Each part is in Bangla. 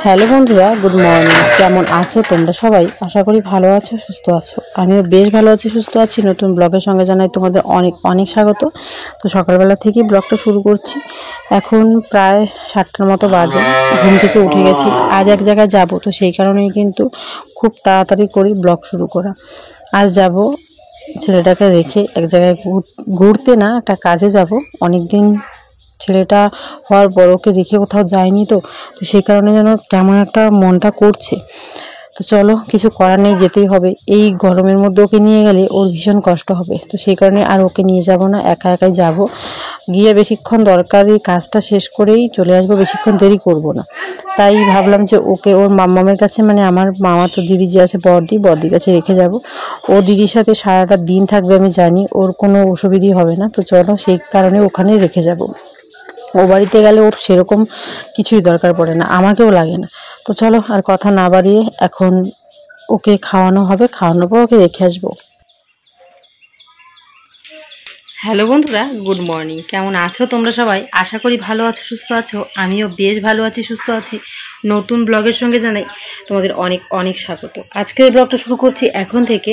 হ্যালো বন্ধুরা, গুড মর্নিং। কেমন আছো তোমরা সবাই? আশা করি ভালো আছো, সুস্থ আছো। আমিও বেশ ভালো আছি, সুস্থ আছি। নতুন ব্লগের সঙ্গে জানাই তোমাদের অনেক অনেক স্বাগত। তো সকালবেলা থেকেই ব্লগটা শুরু করছি। এখন প্রায় 7টার মতো বাজে। ঘুম থেকে উঠে গেছি। আজ এক জায়গায় যাব, তো সেই কারণেই কিন্তু খুব তাড়াতাড়ি করি ব্লগ শুরু করা। আজ যাব ছেলেটাকে রেখে এক জায়গায় ঘুরতে, না একটা কাজে যাব। অনেকদিন ছেলেটা হওয়ার পর ওকে রেখে কোথাও যায়নি, তো সেই কারণে যেন কেমন একটা মনটা করছে। তো চলো, কিছু করার নেই, যেতেই হবে। এই গরমের মধ্যে ওকে নিয়ে গেলে ওর ভীষণ কষ্ট হবে, তো সেই কারণে আর ওকে নিয়ে যাব না, একা একাই যাব। গিয়ে বেশিক্ষণ দরকারি কাজটা শেষ করেই চলে আসবো, বেশিক্ষণ দেরি করব না। তাই ভাবলাম যে ওকে ওর মামামের কাছে, মানে আমার মামা তো দিদি যে আছে, বড়দির কাছে রেখে যাব। ও দিদির সাথে সারাটা দিন থাকবে, আমি জানি ওর কোনো অসুবিধেই হবে না। তো চলো, সেই কারণে ওখানে রেখে যাব। ও বাড়িতে গেলে ওর সেরকম কিছুই দরকার পড়ে না, আমাকেও লাগে না। তো চলো, আর কথা না বাড়িয়ে এখন ওকে খাওয়ানো হবে, খাওয়ানোর পর ওকে রেখে আসবো। হ্যালো বন্ধুরা, গুড মর্নিং। কেমন আছো তোমরা সবাই? আশা করি ভালো আছো, সুস্থ আছো। আমিও বেশ ভালো আছি, সুস্থ আছি। নতুন ব্লগের সঙ্গে জানাই তোমাদের অনেক অনেক স্বাগত। আজকের ব্লগটা শুরু করছি এখন থেকে।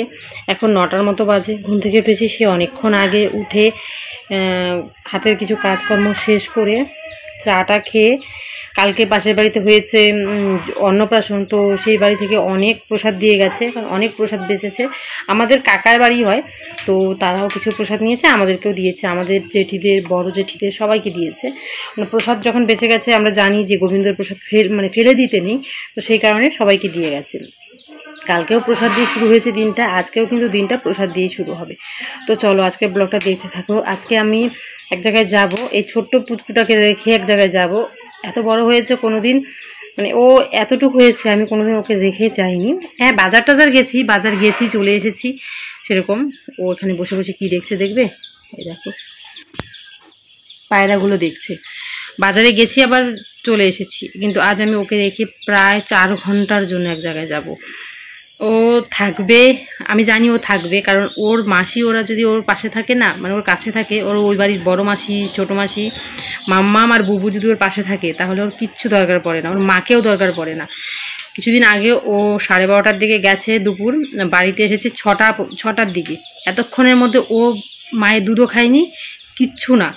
এখন 9টার মতো বাজে। ঘুম থেকে উঠেছি সে অনেকক্ষণ আগে। উঠে হাতের কিছু কাজকর্ম শেষ করে চাটা খেয়ে, কালকে পাশের বাড়িতে হয়েছে অন্নপ্রাশন, তো সেই বাড়ি থেকে অনেক প্রসাদ দিয়ে গেছে, কারণ অনেক প্রসাদ বেঁচেছে। আমাদের কাকার বাড়ি হয়, তো তারাও কিছু প্রসাদ নিয়েছে, আমাদেরকেও দিয়েছে। আমাদের জেঠিদের, বড় জেঠিদের সবাইকে দিয়েছে। মানে প্রসাদ যখন বেঁচে গেছে, আমরা জানি যে গোবিন্দর প্রসাদ ফেলে দিতে নেই, তো সেই কারণে সবাইকে দিয়ে গেছে। কালকেও প্রসাদ দিয়ে শুরু হয়েছে দিনটা, আজকেও কিন্তু দিনটা প্রসাদ দিয়েই শুরু হবে। তো চলো, আজকে ব্লগটা দেখতে থাকো। আজকে আমি এক জায়গায় যাব, এই ছোট্ট পুচকুটাকে রেখে এক জায়গায় যাব। এত বড় হয়েছে, কোনোদিন মানে ও এতটুকু হয়েছে, আমি কোনোদিন ওকে রেখে যাইনি। হ্যাঁ, বাজার গেছি, চলে এসেছি সেরকম। ও এখানে বসে বসে কি দেখছে দেখবে, এই দেখো পায়রাগুলো দেখছে। বাজারে গেছি, আবার চলে এসেছি, কিন্তু আজ আমি ওকে রেখে প্রায় 4 ঘন্টার জন্য এক জায়গায় যাব। ও থাকবে, আমি জানি ও থাকবে, কারণ ওর মাসি ওরা যদি ওর পাশে থাকে না, মানে ওর কাছে থাকে, ওর ওই বাড়ির বড় মাসি, ছোটো মাসি, মাম্মাম আর বুবু যদি ওর পাশে থাকে, তাহলে ওর কিচ্ছু দরকার পড়ে না, ওর মাকেও দরকার পড়ে না। কিছুদিন আগে ও 12:30টার দিকে গেছে দুপুর, বাড়িতে এসেছে 6টার দিকে। এতক্ষণের মধ্যে ও মায়ের দুধও খায়নি, কিচ্ছু না।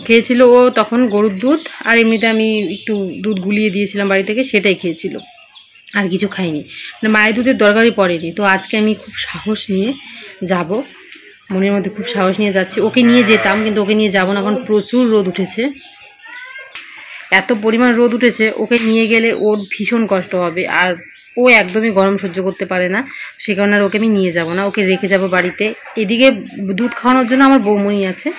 খেয়েছিল ও তখন গরুর দুধ, আর এমনিতে আমি একটু দুধ গুলিয়ে দিয়েছিলাম বাড়ি থেকে, সেটাই খেয়েছিল, আর কিছু খাইনি। মানে মায়ের দুধের দরকারই পড়েনি। তো আজকে আমি খুব সাহস নিয়ে যাব, মনের মধ্যে খুব সাহস নিয়ে যাচ্ছি। ওকে নিয়ে যেতাম, কিন্তু ওকে নিয়ে যাব না, এখন প্রচুর রোদ উঠেছে, এত পরিমাণ রোদ উঠেছে। ওকে নিয়ে গেলে ওর ভীষণ কষ্ট হবে, আর ও একদমই গরম সহ্য করতে পারে না। সে কারণে আর ওকে আমি নিয়ে যাব না, ওকে রেখে যাব বাড়িতে। এদিকে দুধ খাওয়ানোর জন্য আমার বৌমনি আছে।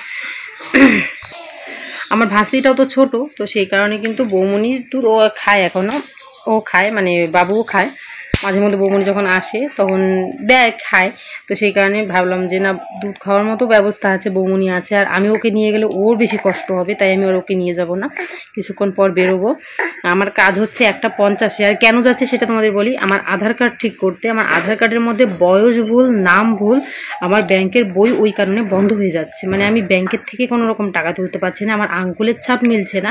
আমার ভাস্তিটাও তো ছোট, তো সেই কারণে কিন্তু বৌমনির দুধ ও খায় এখনও। ও খায়, মানে বাবুও খায়। মাঝে মধ্যে বৌমনি যখন আসে তখন দেয়, খায়। তো সেই কারণে ভাবলাম যে না, দুধ খাওয়ার মতো ব্যবস্থা আছে, বৌমনি আছে, আর আমি ওকে নিয়ে গেলে ওর বেশি কষ্ট হবে, তাই আমি ওকে নিয়ে যাব না। কিছুক্ষণ পর বেরোবো। আমার কাজ হচ্ছে 1:50। আর কেন যাচ্ছে সেটা তোমাদের বলি। আমার আধার কার্ড ঠিক করতে, আমার আধার কার্ডের মধ্যে বয়স ভুল, নাম ভুল, আমার ব্যাংকের বই ওই কারণে বন্ধ হয়ে যাচ্ছে। মানে আমি ব্যাংকের থেকে কোনো রকম টাকা তুলতে পারছি না, আমার আঙ্গুলের ছাপ মিলছে না,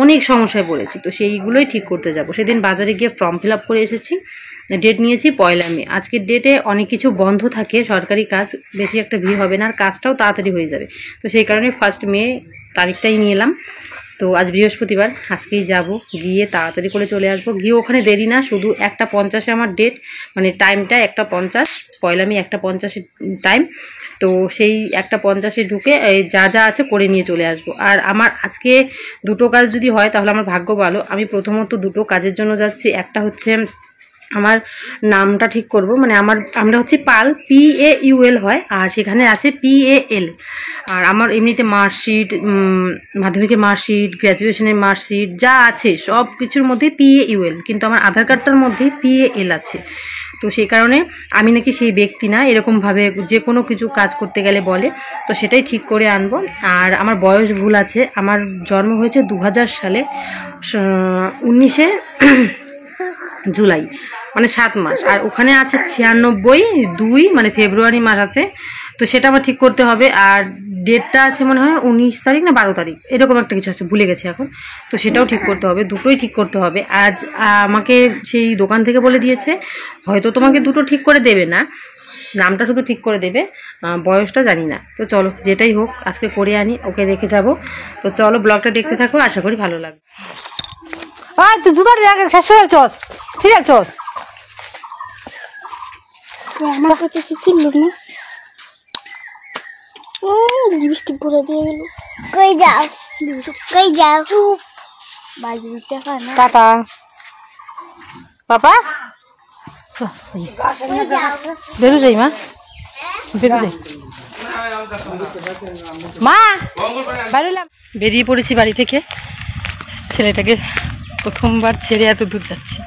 অনেক সমস্যায় পড়েছি। তো সেইগুলোই ঠিক করতে যাব। সেদিন বাজারে গিয়ে ফর্ম ফিল আপ করে এসেছি, ডেট নিয়েছি 1 মে। আজকের ডেটে অনেক কিছু বন্ধ থাকে, সরকারি কাজ, বেশি একটা ভিড় হবে না, আর কাজটাও তাড়াতাড়ি হয়ে যাবে। তো সেই কারণে 1 মে তারিখটাই নিয়ে এলাম। তো আজ বৃহস্পতিবার, আজকেই যাব, গিয়ে তাড়াতাড়ি করে চলে আসবো। গিয়ে ওখানে দেরি না, শুধু 1:50 আমার ডেট, মানে টাইমটা 1:50, 1 মে 1:50 টাইম। তো সেই 1:50 ঢুকে যা যা আছে করে নিয়ে চলে আসবো। আর আমার আজকে 2টো কাজ যদি হয় তাহলে আমার ভাগ্য ভালো। আমি প্রথমত 2টো কাজের জন্য যাচ্ছি। একটা হচ্ছে আমার নামটা ঠিক করব, মানে আমরা হচ্ছে পাল, PAUL হয়, আর সেখানে আছে PAL। আর আমার এমনিতে মার্কশিট, মাধ্যমিকের মার্কশিট, গ্র্যাজুয়েশনের মার্কশিট যা আছে সব কিছুর মধ্যে PAUL, কিন্তু আমার আধার কার্ডটার মধ্যে PAL আছে। তো সেই কারণে আমি নাকি সেই ব্যক্তি না, এরকমভাবে যে কোনো কিছু কাজ করতে গেলে বলে। তো সেটাই ঠিক করে আনবো। আর আমার বয়স ভুল আছে, আমার জন্ম হয়েছে 2000 সালে 19শে জুলাই, মানে 7 মাস। আর ওখানে আছে 96/2, মানে ফেব্রুয়ারি মাস আছে, তো সেটা আমার ঠিক করতে হবে। আর ডেটটা আছে মনে হয় 19 তারিখ না 12 তারিখ, এরকম একটা কিছু আছে, ভুলে গেছি এখন। তো সেটাও ঠিক করতে হবে, দুটোই ঠিক করতে হবে। আজ আমাকে সেই দোকান থেকে বলে দিয়েছে হয়তো তোমাকে দুটো ঠিক করে দেবে না, নামটা শুধু ঠিক করে দেবে, বয়সটা জানি না। তো চলো যেটাই হোক আজকে করে আনি, ওকে রেখে যাব। তো চলো ব্লগটা দেখতে থাকো, আশা করি ভালো লাগবে। তুই জুতার সিরিয়াল চস, সিরিয়াল চস। আমার কাছে ছিল না, বৃষ্টি পড়ে দিয়ে গেল। কই যাও, কই যাও, চুপ বাজি টাকা না। টাটা পাপা, বেরো যাই মা, বেরো যাই মা, বেরোলাম। বেরিয়ে পড়েছি বাড়ি থেকে, ছেলেটাকে প্রথমবার ছেড়ে এত দূর যাচ্ছি,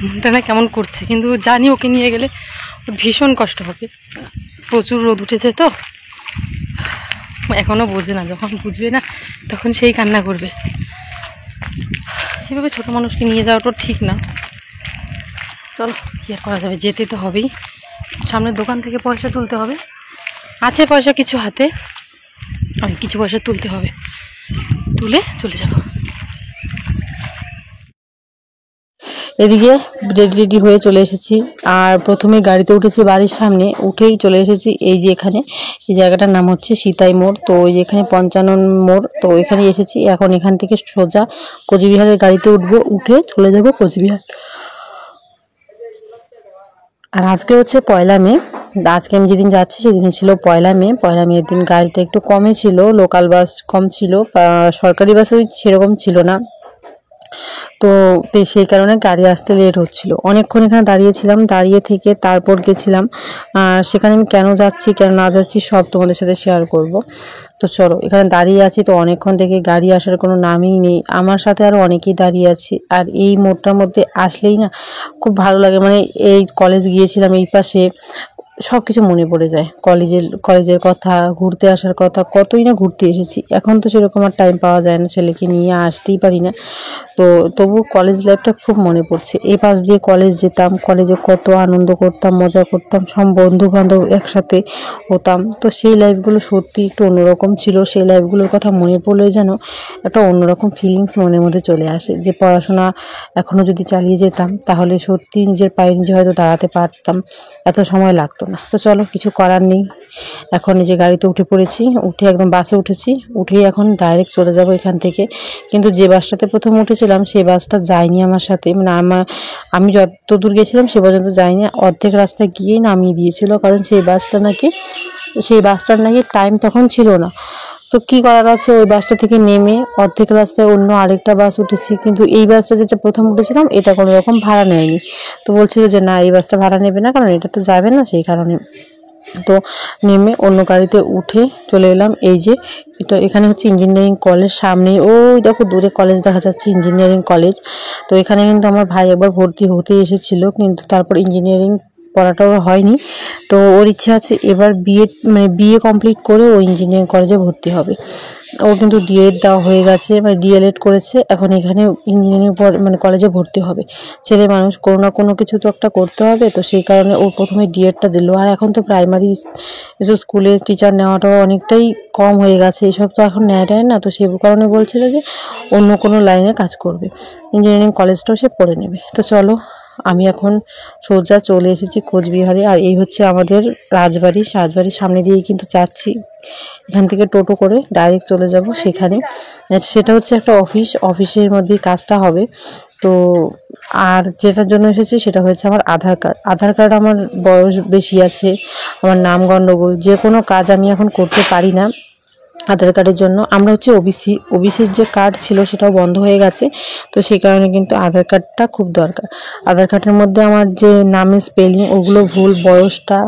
মনটা না কেমন করছে, কিন্তু জানি ওকে নিয়ে গেলে ভীষণ কষ্ট হবে, প্রচুর রোদ উঠেছে তো। এখনও বোঝে না, যখন বুঝবে না তখন সেই কান্না করবে। এভাবে ছোটো মানুষকে নিয়ে যাওয়াটা ঠিক না। চলো কি আর করা যাবে, যেতে তো হবেই। সামনের দোকান থেকে পয়সা তুলতে হবে, আছে পয়সা কিছু হাতে, আর কিছু পয়সা তুলতে হবে, তুলে চলে যাব। এদিকে রেডি হয়ে চলে এসেছি, আর প্রথমে গাড়িতে উঠেছি বাড়ির সামনে, উঠেই চলে এসেছি এই যে এখানে, এই জায়গাটার নাম হচ্ছে সীতাই মোড়। তো ওই এখানে 55 মোড়, তো এখানে এসেছি। এখন এখান থেকে সোজা কোচবিহারের গাড়িতে উঠবো, উঠে চলে যাব কোচবিহার। আর আজকে হচ্ছে 1 মে, আজকে আমি যেদিন যাচ্ছি সেদিন ছিল 1 মে। 1 মের দিন গাড়িটা একটু কমে ছিল, লোকাল বাস কম ছিল, সরকারি বাস ওই সেরকম ছিল না। তো সেই কারণে গাড়ি আসতে লেট হচ্ছিল, অনেকক্ষণ এখানে দাঁড়িয়েছিলাম, দাঁড়িয়ে থেকে তারপর গেছিলাম। আর সেখানে আমি কেন যাচ্ছি কেন না যাচ্ছি সব তোমাদের সাথে শেয়ার করব। তো চলো, এখানে দাঁড়িয়ে আছি তো অনেকক্ষণ থেকে গাড়ি আসার কোনো নামই নেই, আমার সাথে আরও অনেকেই দাঁড়িয়ে আছি। আর এই মোড়টার মধ্যে আসলেই না খুব ভালো লাগে, মানে এই কলেজ গিয়েছিলাম এই পাশে, সব কিছু মনে পড়ে যায়, কলেজের কথা, ঘুরতে আসার কথা, কতই না ঘুরতে এসেছি। এখন তো সেরকম আর টাইম পাওয়া যায় না, ছেলেকে নিয়ে আসতেই পারি না। তো তবু কলেজ লাইফটা খুব মনে পড়ছে, এই পাশ দিয়ে কলেজ যেতাম, কলেজে কত আনন্দ করতাম, মজা করতাম, সব বন্ধু বান্ধব একসাথে হতাম। তো সেই লাইফগুলো সত্যি একটু অন্যরকম ছিল, সেই লাইফগুলোর কথা মনে পড়লে যেন একটা অন্যরকম ফিলিংস মনের মধ্যে চলে আসে, যে পড়াশোনা এখনও যদি চালিয়ে যেতাম তাহলে সত্যি নিজের পায়ে নিজে হয়তো দাঁড়াতে পারতাম, এত সময় লাগতো না। তো চলো কিছু করার নেই, এখন নিজে গাড়িতে উঠে পড়েছি, উঠে একদম বাসে উঠেছি, উঠেই এখন ডাইরেক্ট চলে যাব এখান থেকে। কিন্তু যে বাসটাতে প্রথম উঠেছিলাম সেই বাসটা যায়নি আমার সাথে, মানে আমি যত দূর গেছিলাম সে পর্যন্ত যায়নি, অর্ধেক রাস্তায় গিয়েই নামিয়ে দিয়েছিল, কারণ সেই বাসটার নাকি টাইম তখন ছিল না। তো কি করার আছে, ওই বাসটা থেকে নেমে অর্ধেক রাস্তায় অন্য আরেকটা বাস উঠেছি, কিন্তু এই বাসটা যেটা প্রথম উঠেছিলাম এটা কোনো রকম ভাড়া নেয়নি। তো বলছিল যে না, এই বাসটা ভাড়া নেবে না, কারণ এটা তো যাবে না, সেই কারণে। তো নেমে অন্য গাড়িতে উঠে চলে এলাম। এই যে এটা, এখানে হচ্ছে ইঞ্জিনিয়ারিং কলেজ, সামনেই ওই দেখো দূরে কলেজ দেখা যাচ্ছে, ইঞ্জিনিয়ারিং কলেজ। তো এখানে কিন্তু আমার ভাই একবার ভর্তি হতে এসেছিল, কিন্তু তারপর ইঞ্জিনিয়ারিং পড়াটাও হয়নি। তো ওর ইচ্ছা আছে এবার বিএ কমপ্লিট করে ও ইঞ্জিনিয়ারিং কলেজে ভর্তি হবে। ও কিন্তু ডিএড দেওয়া হয়ে গেছে, মানে ডিএলএড করেছে, এখন এখানে ইঞ্জিনিয়ারিং কলেজে ভর্তি হবে। ছেলে মানুষ, কোনো না কোনো কিছু তো একটা করতে হবে, তো সেই কারণে ও প্রথমে ডিএডটা দিল। আর এখন তো প্রাইমারি এসব স্কুলে টিচার নেওয়াটাও অনেকটাই কম হয়ে গেছে, এসব তো এখন নেয় না। তো সেই কারণে বলছিল যে অন্য কোনো লাইনে কাজ করবে, ইঞ্জিনিয়ারিং কলেজটাও সে পড়ে নেবে। তো চলো, আমি এখন সোজা চলে এসেছি কোচবিহারে, আর এই হচ্ছে আমাদের রাজবাড়ির সামনে দিয়েই কিন্তু যাচ্ছি। এখান থেকে টোটো করে ডাইরেক্ট চলে যাব সেখানে, সেটা হচ্ছে একটা অফিসের মধ্যেই কাজটা হবে। তো আর যেটার জন্য এসেছি সেটা হচ্ছে আমার আধার কার্ড আমার বয়স বেশি আছে, আমার নাম গণ্ডগোল, যে কোনো কাজ আমি এখন করতে পারি না আধার কার্ডের জন্য। আমরা হচ্ছে ওবিসির যে কার্ড ছিল সেটাও বন্ধ হয়ে গেছে, তো সেই কারণে কিন্তু আধার কার্ডটা খুব দরকার। আধার কার্ডের মধ্যে আমার যে নামের স্পেলিং ওগুলো ভুল, বয়সটা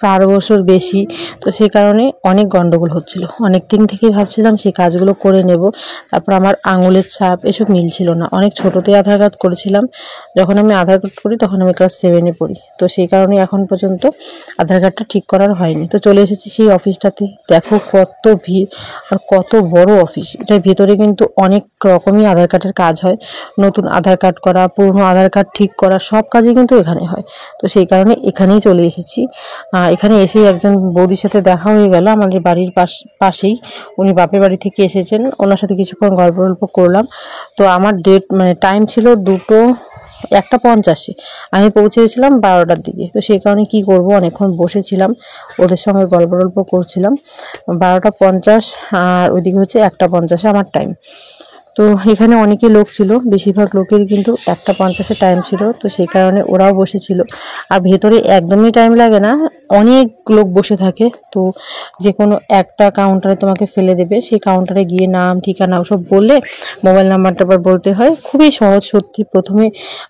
4 বছর বেশি, তো সেই কারণে অনেক গন্ডগোল হচ্ছিল। অনেক দিন থেকেই ভাবছিলাম সেই কাজগুলো করে নেব, তারপর আমার আঙুলের ছাপ এসব মিলছিল না। অনেক ছোটোতেই আধার কার্ড করেছিলাম, যখন আমি আধার কার্ড করি তখন আমি ক্লাস 7-এ পড়ি, তো সেই কারণে এখন পর্যন্ত আধার কার্ডটা ঠিক করার হয়নি। তো চলে এসেছি সেই অফিসটাতে, দেখো কত ভিড় আর কত বড় অফিস। এটার ভিতরে কিন্তু অনেক রকমই আধার কার্ডের কাজ হয়, নতুন আধার কার্ড করা, পুরনো আধার কার্ড ঠিক করা, সব কাজই কিন্তু এখানে হয়। তো সেই কারণে এখানেই চলে এসেছি। এখানে এসেই একজন বৌদির সাথে দেখা হয়ে গেল আমাদের বাড়ির পাশেই। উনি বাপের বাড়ি থেকে এসেছেন, ওনার সাথে কিছুক্ষণ গল্প করলাম। তো আমার ডেট মানে টাইম ছিল 1:50, আমি পৌঁছেছিলাম 12টার দিকে। তো সেই কারণে কি করব, অনেকক্ষণ বসেছিলাম, ওদের সঙ্গে গল্প করছিলাম। 12:50 আর ওইদিকে হচ্ছে 1:50 আমার টাইম। তো এখানে অনেকই লোক ছিল, বেশিরভাগ লোকেরই কিন্তু 1:50 টাইম ছিল। তো সেই কারণে ওরাও বসেছিল। আর ভেতরে একদমই টাইম লাগে না, অনেক লোক বসে থাকে। তো যে কোনো একটা কাউন্টারে তোমাকে ফেলে দেবে, সেই কাউন্টারে গিয়ে নাম ঠিকানা ওসব বললে মোবাইল নাম্বারটা আবার বলতে হয়। খুবই সহজ। সত্যি প্রথমে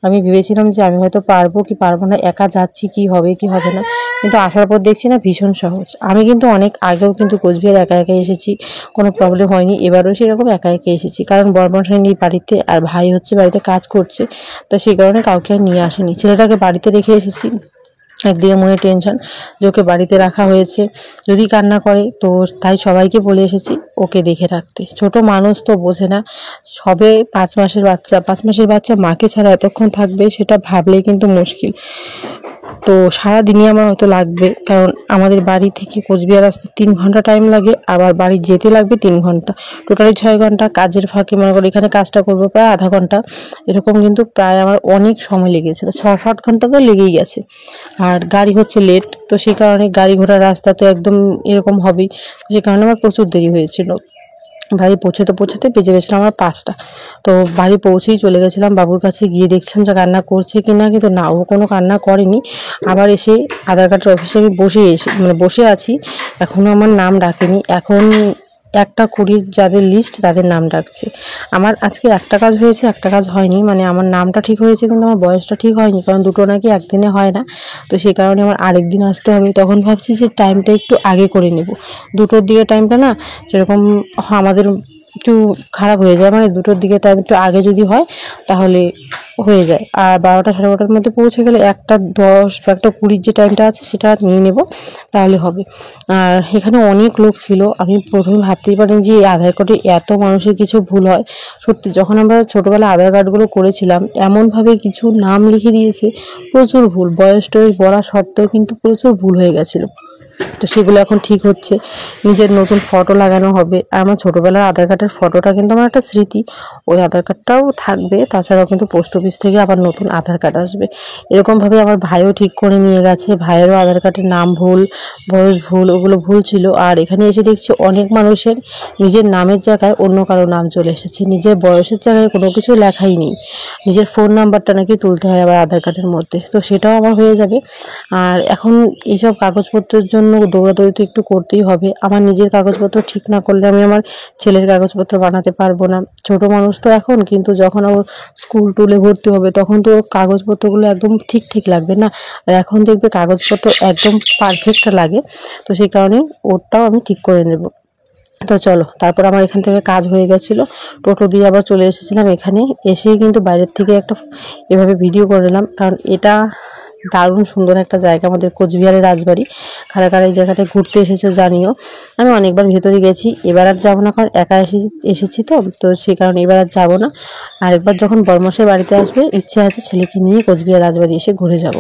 আমি ভেবেছিলাম যে আমি হয়তো পারবো কি পারবো না, একা যাচ্ছি কি হবে না, কিন্তু আসার পর দেখছি না ভীষণ সহজ। আমি কিন্তু অনেক আগেও কিন্তু কোচবিহার একা এসেছি, কোনো প্রবলেম হয়নি। এবারও সেরকম একা এসেছি, কারণ বর্মশাই নেই বাড়িতে, আর ভাই হচ্ছে বাড়িতে কাজ করছে। তো সেই কারণে কাউকে আর নিয়ে আসেনি, ছেলেটাকে বাড়িতে রেখে এসেছি। একদিকে মনে টেনশন যে ওকে বাড়িতে রাখা হয়েছে, যদি কান্না করে, তো তাই সবাইকে বলে এসেছি ওকে দেখে রাখতে। ছোট মানুষ তো বোঝে না, সবে 5 মাসের বাচ্চা, 5 মাসের বাচ্চা মাকে ছাড়া এতক্ষণ থাকবে সেটা ভাবলেই কিন্তু মুশকিল। তো সারাদিনই আমার হয়তো লাগবে, কারণ আমাদের বাড়ি থেকে কোচবিহার আসতে 3 ঘন্টা টাইম লাগে, আবার বাড়ি যেতে লাগবে 3 ঘন্টা, টোটালি 6 ঘন্টা। কাজের ফাঁকে মনে করি এখানে কাজটা করবো প্রায় আধা ঘন্টা, এরকম কিন্তু প্রায় আমার অনেক সময় লেগেছিল, 6-7 ঘন্টা তো লেগেই গেছে। আর গাড়ি হচ্ছে লেট, তো সেই কারণে গাড়ি ঘোড়ার রাস্তা তো একদম এরকম হবেই, সেই কারণে আমার প্রচুর দেরি হয়েছিল। বাড়ি পৌঁছাতে বেজে গেছিলো আমার 5টা। তো বাড়ি পৌঁছেই চলে গেছিলাম বাবুর কাছে, গিয়ে দেখছিলাম যে কান্না করছে কি না, কিন্তু না, ও কোনো কান্না করেনি। আবার এসে আধার কার্ডের অফিসে আমি বসে আছি, এখনও আমার নাম ডাকেনি। এখন 1:20 যাদের লিস্ট তাদের নাম ডাকছে। আমার আজকে একটা কাজ হয়েছে, একটা কাজ হয়নি, মানে আমার নামটা ঠিক হয়েছে কিন্তু আমার বয়সটা ঠিক হয়নি, কারণ দুটো নাকি একদিনে হয় না। তো সেই কারণে আমার আরেকদিন আসতে হবে। তখন ভাবছি যে টাইমটা একটু আগে করে নেব, 2টোর দিকে টাইমটা না সেরকম আমাদের একটু খারাপ হয়ে যায়, মানে 2টোর দিকে টাইম একটু আগে যদি হয় তাহলে হয়ে যায়। আর 12টা সাড়ে 12টার মধ্যে পৌঁছে গেলে 1:10 বা 1:20 যে টাইমটা আছে সেটা নিয়ে নেব, তাহলে হবে। আর এখানে অনেক লোক ছিল, আমি প্রথমে ভাবতেই পারিনি যে এই আধার কার্ডে এত মানুষের কিছু ভুল হয়। সত্যি, যখন আমরা ছোটোবেলায় আধার কার্ডগুলো করেছিলাম এমনভাবে কিছু নাম লিখে দিয়েছে, প্রচুর ভুল, বয়স টয়স বলা সত্ত্বেও কিন্তু প্রচুর ভুল হয়ে গেছিলো। তো সেগুলো এখন ঠিক হচ্ছে, নিজের নতুন ফটো লাগানো হবে। আর আমার ছোটোবেলার আধার কার্ডের ফটোটা কিন্তু আমার একটা স্মৃতি, ওই আধার কার্ডটাও থাকবে। তাছাড়াও কিন্তু পোস্ট অফিস থেকে আবার নতুন আধার কার্ড আসবে। এরকমভাবে আমার ভাইও ঠিক করে নিয়ে গেছে, ভাইয়েরও আধার কার্ডের নাম ভুল, বয়স ভুল, ওগুলো ভুল ছিল। আর এখানে এসে দেখছি অনেক মানুষের নিজের নামের জায়গায় অন্য কারো নাম চলে এসেছে, নিজের বয়সের জায়গায় কোনো কিছু লেখাই নেই। নিজের ফোন নাম্বারটা নাকি তুলতে হয় আবার আধার কার্ডের মধ্যে, তো সেটাও আমার হয়ে যাবে। আর এখন এইসব কাগজপত্রের জন্য দৌড়াদৌড়ি তো একটু করতেই হবে। আমার নিজের কাগজপত্র ঠিক না করলে আমি আমার ছেলের কাগজপত্র বানাতে পারবো না। ছোট মানুষ তো এখন, কিন্তু যখন ও স্কুল টুলে ভর্তি হবে তখন তো কাগজপত্রগুলো একদম ঠিক লাগবে না। আর এখন দেখবে কাগজপত্র একদম পারফেক্ট লাগে, তো সেই কারণে ওরটাও আমি ঠিক করে নেব। তো চলো, তারপর আমার এখান থেকে কাজ হয়ে গেছিলো, টোটো দিয়ে আবার চলে এসেছিলাম এখানে। এসেই কিন্তু বাইরের থেকে একটা এভাবে ভিডিও করে নিলাম, কারণ এটা দারুণ সুন্দর একটা জায়গা, আমাদের কোচবিহারের রাজবাড়ি। কারা কারা এই জায়গাটায় ঘুরতে এসেছো জানিও। আমি অনেকবার ভেতরে গেছি, এবার আর যাবো না, কারণ একা এসেছি তো সেই কারণে এবার আর যাবো না। আরেকবার যখন বর্মশাই বাড়িতে আসবে ইচ্ছে আছে ছেলেকে নিয়ে কোচবিহার রাজবাড়ি এসে ঘুরে যাব।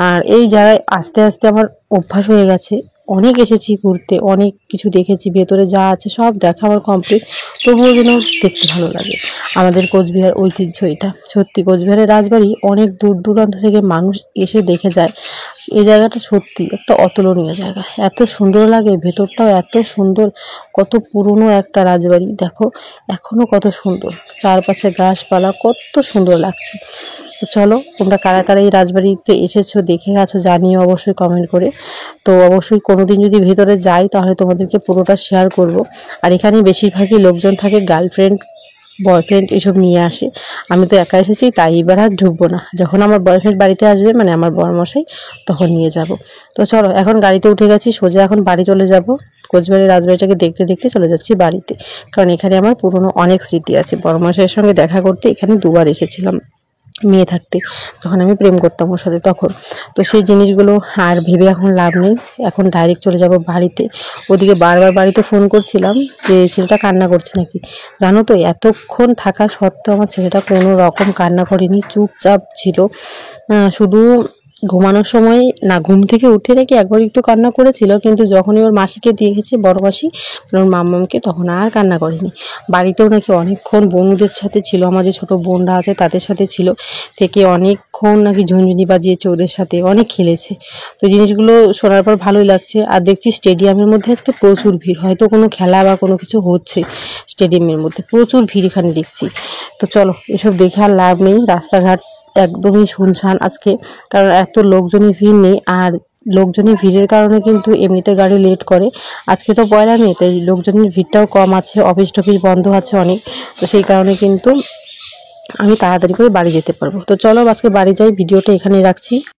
আর এই জায়গায় আস্তে আস্তে আমার অভ্যাস হয়ে গেছে, অনেক এসেছি ঘুরতে, অনেক কিছু দেখেছি, ভেতরে যা আছে সব দেখা আমার কমপ্লিট, তবুও যেন দেখতে ভালো লাগে। আমাদের কোচবিহার ঐতিহ্য এটা। সত্যি কোচবিহারের রাজবাড়ি অনেক দূর দূরান্ত থেকে মানুষ এসে দেখে যায়। এই জায়গাটা সত্যি একটা অতুলনীয় জায়গা, এত সুন্দর লাগে, ভেতরটাও এত সুন্দর। কত পুরনো একটা রাজবাড়ি, দেখো এখনো কত সুন্দর, চারপাশে গাছপালা, কত সুন্দর লাগছে। তো চলো, তোমরা কারা কারা এই রাজবাড়িতে এসেছো, দেখে গেছো জানিও অবশ্যই কমেন্ট করে। তো অবশ্যই কোনোদিন যদি ভেতরে যাই তাহলে তোমাদেরকে পুরোটা শেয়ার করব। আর এখানে বেশিরভাগই লোকজন থাকে গার্লফ্রেন্ড বয়ফ্রেন্ড এসব নিয়ে আসে। আমি তো একা এসেছি, তাই এবার আর ঢুকবো না, যখন আমার বয়ফ্রেন্ড বাড়িতে আসবে, মানে আমার বরমশাই, তখন নিয়ে যাব। তো চলো, এখন গাড়িতে উঠে গেছি, সোজা এখন বাড়ি চলে যাব। কোচবিহারের রাজবাড়িটাকে দেখতে দেখতে চলে যাচ্ছি বাড়িতে, কারণ এখানে আমার পুরনো অনেক স্মৃতি আছে। বরমশাইয়ের সঙ্গে দেখা করতে এখানে 2বার এসেছিলাম মেয়ে থাকতে, যখন আমি প্রেম করতাম ওর সাথে তখন। তো সেই জিনিসগুলো আর ভেবে এখন লাভ নেই, এখন ডাইরেক্ট চলে যাব বাড়িতে। ওদিকে বারবার বাড়িতে ফোন করছিলাম যে ছেলেটা কান্না করছে নাকি। জানো তো, এতক্ষণ থাকা সত্ত্বেও আমার ছেলেটা কোনো রকম কান্না করেনি, চুপচাপ ছিল। শুধু ঘুমানোর সময় না ঘুম থেকে উঠে নাকি একবার একটু কান্না করেছিল, কিন্তু যখনই ওর মাসিকে দিয়ে গেছে বড় মাসি ওর মাম্মামকে, তখন আর কান্না করেনি। বাড়িতেও নাকি অনেকক্ষণ বন্ধুদের সাথে ছিল, আমার যে ছোটো বোনরা আছে তাদের সাথে ছিল, থেকে অনেকক্ষণ নাকি ঝুনঝুনি বাজিয়েছে, ওদের সাথে অনেক খেলেছে। তো জিনিসগুলো শোনার পর ভালোই লাগছে। আর দেখছি স্টেডিয়ামের মধ্যে আজকে প্রচুর ভিড়, হয়তো কোনো খেলা বা কোনো কিছু হচ্ছে স্টেডিয়ামের মধ্যে, প্রচুর ভিড় এখানে দেখছি। তো চলো এসব দেখে আর লাভ নেই, রাস্তাঘাট একদমই শুনশান আজকে, কারণ এত লোকজনের ভিড় নেই। আর লোকজনের ভিড়ের কারণে কিন্তু এমনিতে গাড়ি লেট করে, আজকে তো পয়লা নেই, তাই লোকজনের ভিড়টাও কম আছে, অফিস টফিস বন্ধ আছে অনেক, তো সেই কারণে কিন্তু আমি তাড়াতাড়ি করে বাড়ি যেতে পারবো। তো চলো আজকে বাড়ি যাই, ভিডিওটা এখানেই রাখছি।